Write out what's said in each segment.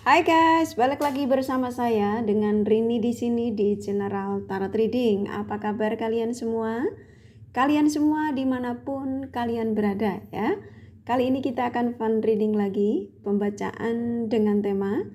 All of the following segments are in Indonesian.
Hai guys, balik lagi bersama saya dengan Rini di sini di General Tarot Reading. Apa kabar kalian semua? Kalian semua dimanapun kalian berada ya. Kali ini kita akan fun reading lagi, pembacaan dengan tema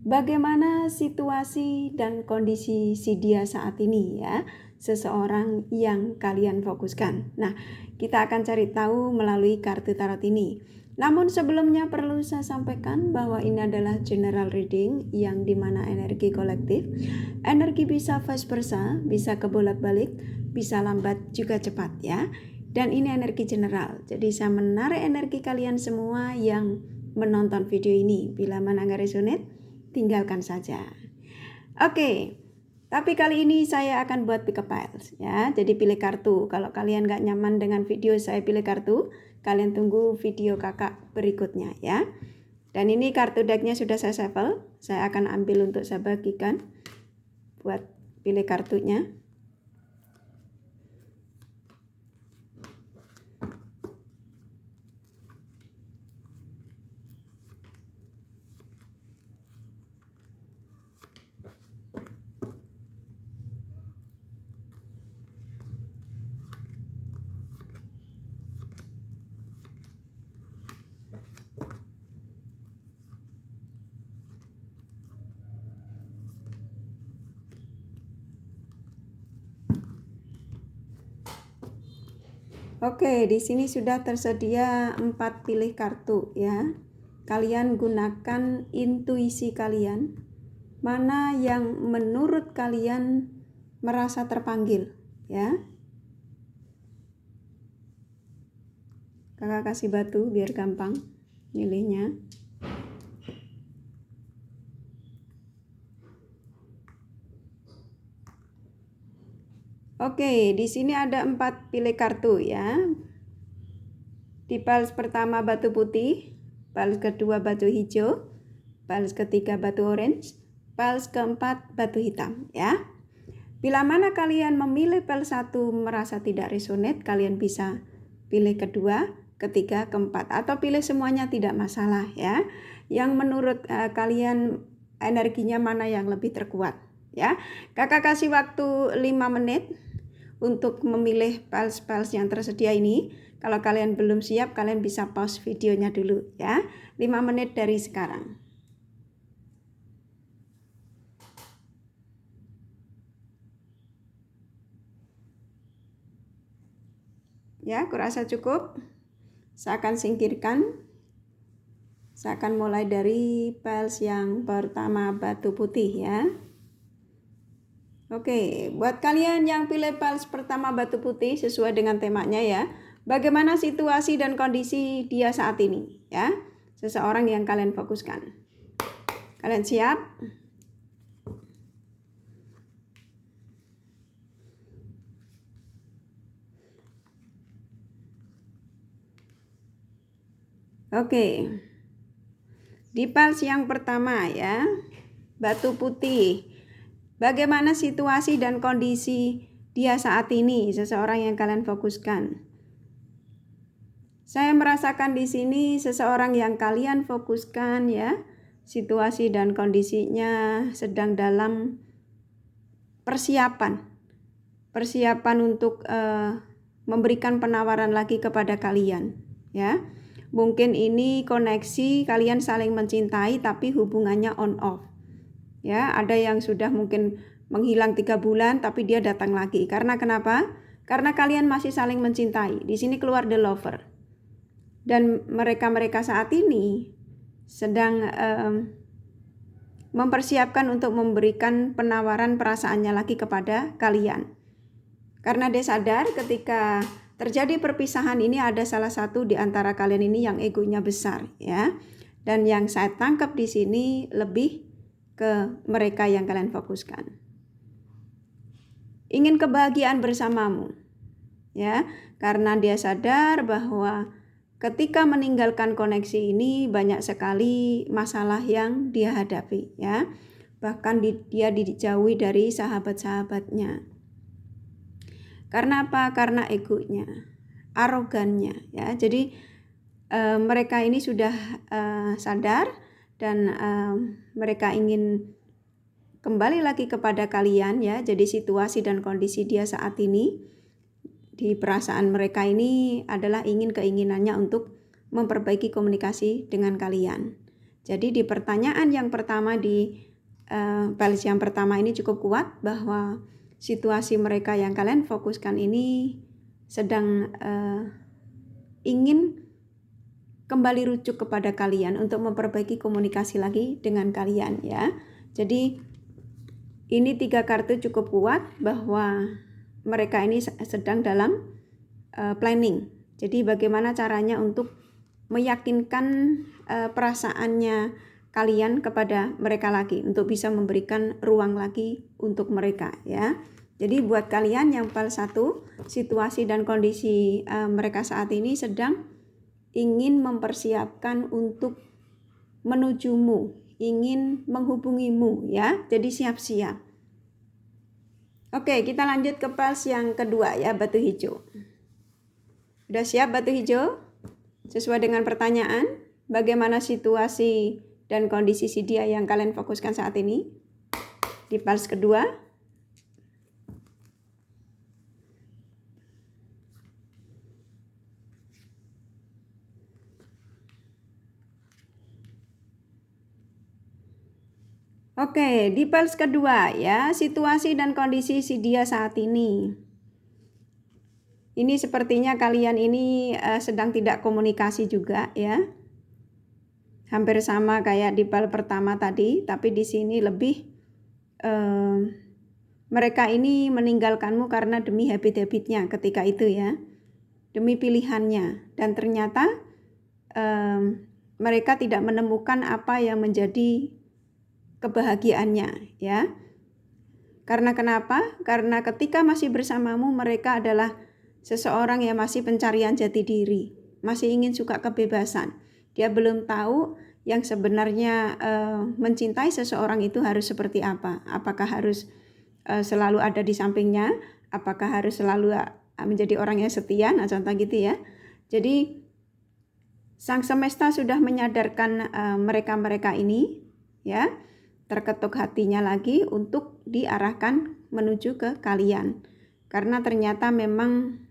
bagaimana situasi dan kondisi si dia saat ini ya, seseorang yang kalian fokuskan. Nah, kita akan cari tahu melalui kartu tarot ini. Namun sebelumnya perlu saya sampaikan bahwa ini adalah general reading yang dimana energi kolektif. Energi bisa vice versa, bisa kebolak-balik, bisa lambat juga cepat ya. Dan ini energi general. Jadi saya menarik energi kalian semua yang menonton video ini. Bila mana nggak resonate, tinggalkan saja. Oke. Tapi kali ini saya akan buat pick up files ya. Jadi pilih kartu. Kalau kalian nggak nyaman dengan video saya pilih kartu, kalian tunggu video kakak berikutnya ya. Dan ini kartu decknya sudah saya shuffle. Saya akan ambil untuk saya bagikan buat pilih kartunya. Oke, di sini sudah tersedia 4 pilih kartu ya. Kalian gunakan intuisi kalian. Mana yang menurut kalian merasa terpanggil ya. Kakak kasih batu biar gampang milihnya. Oke, di sini ada 4 pilih kartu ya. Di piles pertama batu putih, piles kedua batu hijau, piles ketiga batu orange, piles keempat batu hitam ya. Bila mana kalian memilih piles 1 merasa tidak resonate, kalian bisa pilih kedua, ketiga, keempat atau pilih semuanya tidak masalah ya. Yang menurut kalian energinya mana yang lebih terkuat ya. Kakak kasih waktu 5 menit untuk memilih piles-piles yang tersedia ini. Kalau kalian belum siap, kalian bisa pause videonya dulu ya. 5 menit dari sekarang. Ya, kurasa cukup. Saya akan singkirkan. Saya akan mulai dari piles yang pertama batu putih ya. Oke, buat kalian yang pilih piles pertama batu putih sesuai dengan temanya ya. Bagaimana situasi dan kondisi dia saat ini ya. Seseorang yang kalian fokuskan. Kalian siap? Oke. Di piles yang pertama ya. Batu putih. Bagaimana situasi dan kondisi dia saat ini, seseorang yang kalian fokuskan. Saya merasakan di sini seseorang yang kalian fokuskan ya, situasi dan kondisinya sedang dalam persiapan untuk memberikan penawaran lagi kepada kalian ya. Mungkin ini koneksi kalian saling mencintai tapi hubungannya on off. Ya, ada yang sudah mungkin menghilang 3 bulan tapi dia datang lagi. Karena kenapa? Karena kalian masih saling mencintai. Di sini keluar the lover. Dan mereka saat ini sedang mempersiapkan untuk memberikan penawaran perasaannya lagi kepada kalian. Karena dia sadar ketika terjadi perpisahan ini ada salah satu di antara kalian ini yang egonya besar ya. Dan yang saya tangkap di sini lebih ke mereka yang kalian fokuskan. Ingin kebahagiaan bersamamu. Ya, karena dia sadar bahwa ketika meninggalkan koneksi ini banyak sekali masalah yang dia hadapi ya. Bahkan dia dijauhi dari sahabat-sahabatnya. Karena apa? Karena egonya, arogannya ya. Jadi mereka ini sudah sadar dan mereka ingin kembali lagi kepada kalian ya. Jadi situasi dan kondisi dia saat ini di perasaan mereka ini adalah keinginannya untuk memperbaiki komunikasi dengan kalian. Jadi di pertanyaan yang pertama di balas yang pertama ini cukup kuat bahwa situasi mereka yang kalian fokuskan ini sedang ingin kembali rujuk kepada kalian untuk memperbaiki komunikasi lagi dengan kalian ya. Jadi ini 3 kartu cukup kuat bahwa mereka ini sedang dalam planning. Jadi bagaimana caranya untuk meyakinkan perasaannya kalian kepada mereka lagi untuk bisa memberikan ruang lagi untuk mereka ya. Jadi buat kalian yang PAL 1, situasi dan kondisi mereka saat ini sedang ingin mempersiapkan untuk menujumu, ingin menghubungimu ya. Jadi siap-siap. Oke, kita lanjut ke PAL yang kedua ya, batu hijau. Udah siap batu hijau? Sesuai dengan pertanyaan, bagaimana situasi dan kondisi si dia yang kalian fokuskan saat ini? Di PAL kedua. Oke, di PAL kedua ya, situasi dan kondisi si dia saat ini. Ini sepertinya kalian ini sedang tidak komunikasi juga ya. Hampir sama kayak di PAL pertama tadi, tapi di sini lebih mereka ini meninggalkanmu karena demi habit-habitnya ketika itu ya. Demi pilihannya, dan ternyata mereka tidak menemukan apa yang menjadi kebahagiaannya ya. Karena kenapa? Karena ketika masih bersamamu mereka adalah seseorang yang masih pencarian jati diri, masih ingin suka kebebasan. Dia belum tahu yang sebenarnya mencintai seseorang itu harus seperti apa. Apakah harus selalu ada di sampingnya? Apakah harus selalu menjadi orang yang setia? Nah, contoh gitu ya. Jadi Sang Semesta sudah menyadarkan mereka-mereka ini ya, terketuk hatinya lagi untuk diarahkan menuju ke kalian. Karena ternyata memang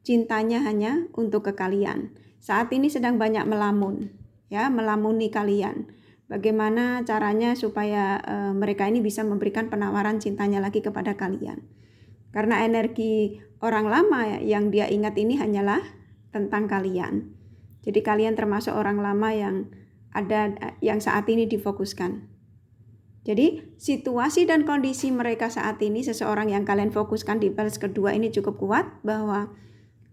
cintanya hanya untuk ke kalian. Saat ini sedang banyak melamun ya, melamuni kalian. Bagaimana caranya supaya mereka ini bisa memberikan penawaran cintanya lagi kepada kalian. Karena energi orang lama yang dia ingat ini hanyalah tentang kalian. Jadi kalian termasuk orang lama yang saat ini difokuskan. Jadi situasi dan kondisi mereka saat ini, seseorang yang kalian fokuskan di PAL kedua ini cukup kuat bahwa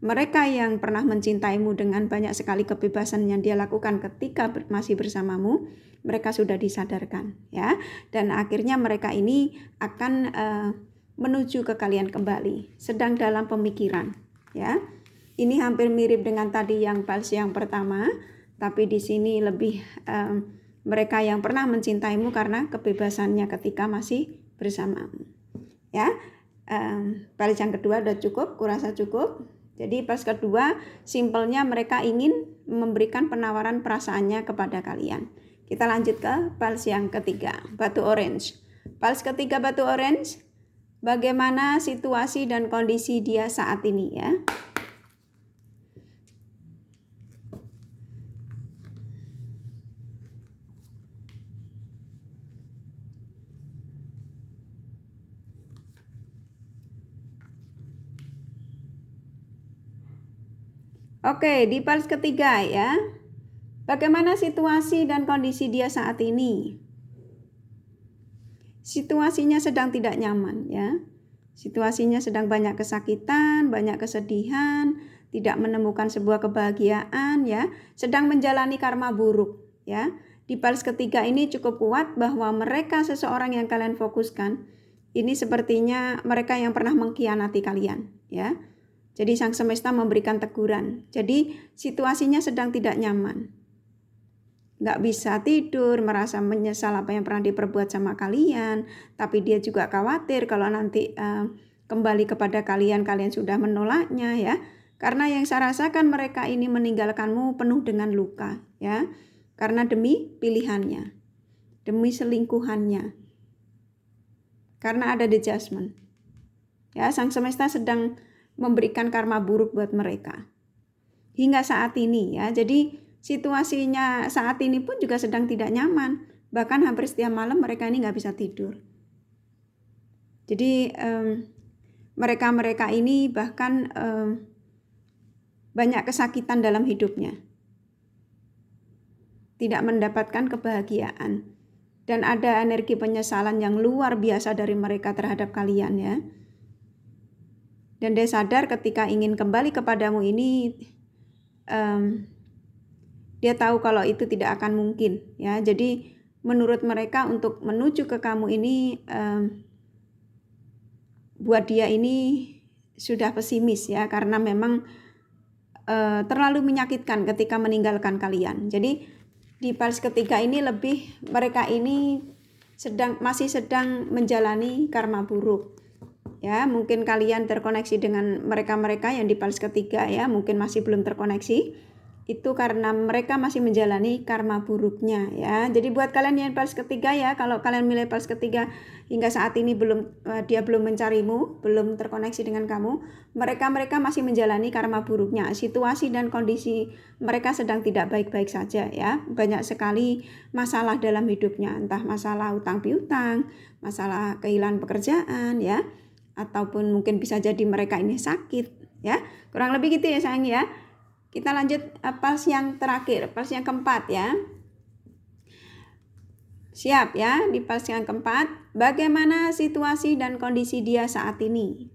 mereka yang pernah mencintaimu dengan banyak sekali kebebasan yang dia lakukan ketika masih bersamamu, mereka sudah disadarkan ya. Dan akhirnya mereka ini akan menuju ke kalian kembali, sedang dalam pemikiran ya. Ini hampir mirip dengan tadi yang PAL yang pertama, tapi di sini lebih mereka yang pernah mencintaimu karena kebebasannya ketika masih bersamamu. Ya, PAL yang kedua udah cukup, kurasa cukup. Jadi PAL kedua simpelnya mereka ingin memberikan penawaran perasaannya kepada kalian. Kita lanjut ke PAL yang ketiga, batu orange. PAL ketiga batu orange, bagaimana situasi dan kondisi dia saat ini ya. Oke, di PAL ketiga ya. Bagaimana situasi dan kondisi dia saat ini? Situasinya sedang tidak nyaman ya. Situasinya sedang banyak kesakitan, banyak kesedihan, tidak menemukan sebuah kebahagiaan ya, sedang menjalani karma buruk ya. Di PAL ketiga ini cukup kuat bahwa mereka seseorang yang kalian fokuskan ini sepertinya mereka yang pernah mengkhianati kalian ya. Jadi Sang Semesta memberikan teguran. Jadi situasinya sedang tidak nyaman. Nggak bisa tidur, merasa menyesal apa yang pernah diperbuat sama kalian. Tapi dia juga khawatir kalau nanti kembali kepada kalian sudah menolaknya ya. Karena yang saya rasakan mereka ini meninggalkanmu penuh dengan luka ya. karena demi pilihannya, demi selingkuhannya, karena ada the judgment. Ya, sang semesta sedang memberikan karma buruk buat mereka hingga saat ini ya. Jadi situasinya saat ini pun juga sedang tidak nyaman. Bahkan hampir setiap malam mereka ini nggak bisa tidur. Jadi mereka ini bahkan banyak kesakitan dalam hidupnya, tidak mendapatkan kebahagiaan, dan ada energi penyesalan yang luar biasa dari mereka terhadap kalian ya. Dan dia sadar ketika ingin kembali kepadamu ini, dia tahu kalau itu tidak akan mungkin ya. Jadi menurut mereka untuk menuju ke kamu ini buat dia ini sudah pesimis ya, karena memang terlalu menyakitkan ketika meninggalkan kalian. Jadi di fase ketiga ini lebih mereka ini masih sedang menjalani karma buruk. Ya, mungkin kalian terkoneksi dengan mereka-mereka yang di fase ketiga ya, mungkin masih belum terkoneksi. Itu karena mereka masih menjalani karma buruknya ya. Jadi buat kalian yang fase ketiga ya, kalau kalian milih fase ketiga hingga saat ini dia belum mencarimu, belum terkoneksi dengan kamu, mereka masih menjalani karma buruknya. Situasi dan kondisi mereka sedang tidak baik-baik saja ya. Banyak sekali masalah dalam hidupnya, entah masalah utang piutang, masalah kehilangan pekerjaan ya, ataupun mungkin bisa jadi mereka ini sakit ya. Kurang lebih gitu ya sayang ya. Kita lanjut fase yang terakhir, fase yang keempat ya. Siap ya, di fase yang keempat, bagaimana situasi dan kondisi dia saat ini?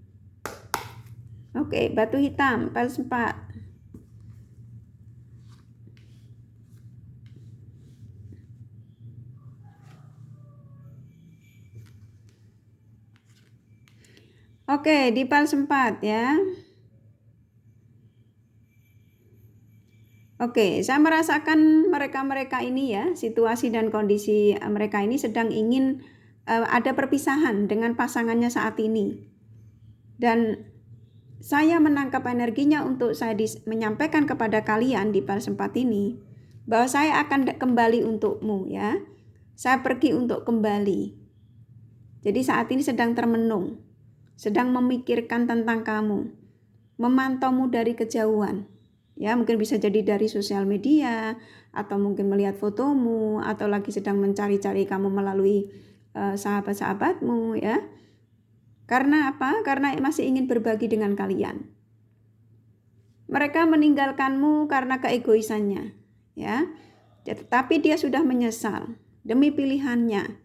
Oke, batu hitam, fase 4. Oke, di fase 4 ya. Oke, saya merasakan mereka ini ya, situasi dan kondisi mereka ini sedang ingin ada perpisahan dengan pasangannya saat ini. Dan saya menangkap energinya untuk saya menyampaikan kepada kalian di fase 4 ini, bahwa saya akan kembali untukmu ya. Saya pergi untuk kembali. Jadi saat ini sedang termenung, sedang memikirkan tentang kamu, memantaumu dari kejauhan. Ya, mungkin bisa jadi dari sosial media, atau mungkin melihat fotomu, atau lagi sedang mencari-cari kamu melalui sahabat-sahabatmu ya. Karena apa? Karena masih ingin berbagi dengan kalian. Mereka meninggalkanmu karena keegoisannya ya. Tetapi dia sudah menyesal demi pilihannya.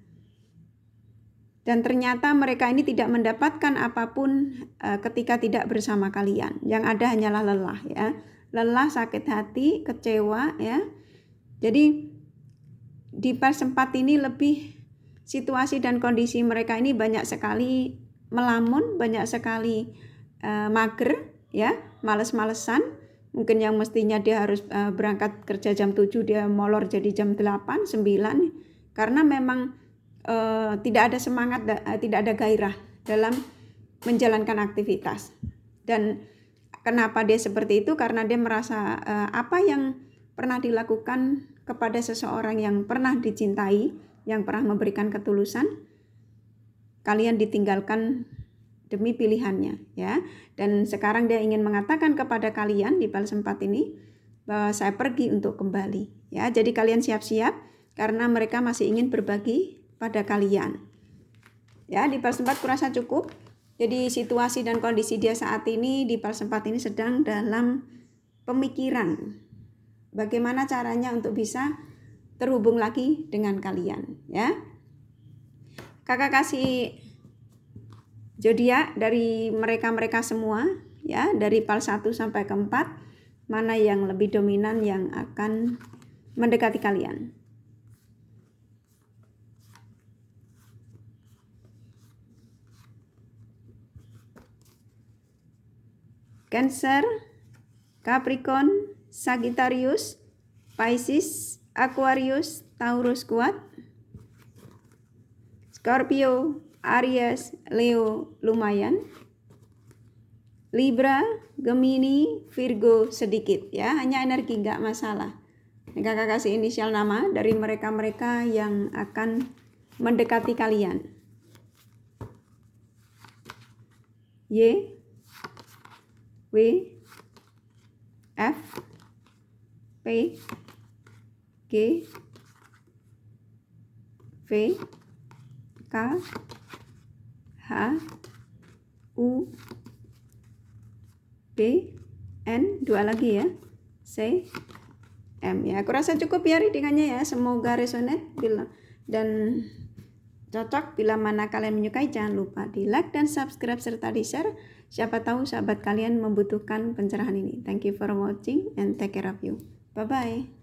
Dan ternyata mereka ini tidak mendapatkan apapun ketika tidak bersama kalian. Yang ada hanyalah lelah ya. Lelah, sakit hati, kecewa ya. Jadi di fase 4 ini lebih situasi dan kondisi mereka ini banyak sekali melamun, banyak sekali mager ya, males-malesan. Mungkin yang mestinya dia harus berangkat kerja jam 7 dia molor jadi jam 8, 9 karena memang tidak ada semangat, tidak ada gairah dalam menjalankan aktivitas. Dan kenapa dia seperti itu? Karena dia merasa apa yang pernah dilakukan kepada seseorang yang pernah dicintai, yang pernah memberikan ketulusan, kalian ditinggalkan demi pilihannya ya. Dan sekarang dia ingin mengatakan kepada kalian di fase 4 ini bahwa saya pergi untuk kembali ya. Jadi kalian siap-siap karena mereka masih ingin berbagi pada kalian. Ya, di fase 4 kurasa cukup. Jadi situasi dan kondisi dia saat ini di fase 4 ini sedang dalam pemikiran bagaimana caranya untuk bisa terhubung lagi dengan kalian ya. Kakak kasih zodiak dari mereka semua ya, dari fase 1 sampai ke 4, mana yang lebih dominan yang akan mendekati kalian. Cancer, Capricorn, Sagittarius, Pisces, Aquarius, Taurus kuat, Scorpio, Aries, Leo lumayan, Libra, Gemini, Virgo sedikit ya, hanya energi nggak masalah Kakak kasih inisial nama dari mereka-mereka yang akan mendekati kalian. Y, W, F, P, G, V, K, H, U, B, N, 2 lagi ya, C, M ya. Aku rasa cukup ya readingannya ya. Semoga resonate dan cocok. Bila mana kalian menyukai, jangan lupa di like dan subscribe serta di share. Siapa tahu sahabat kalian membutuhkan pencerahan ini. Thank you for watching and take care of you. Bye bye.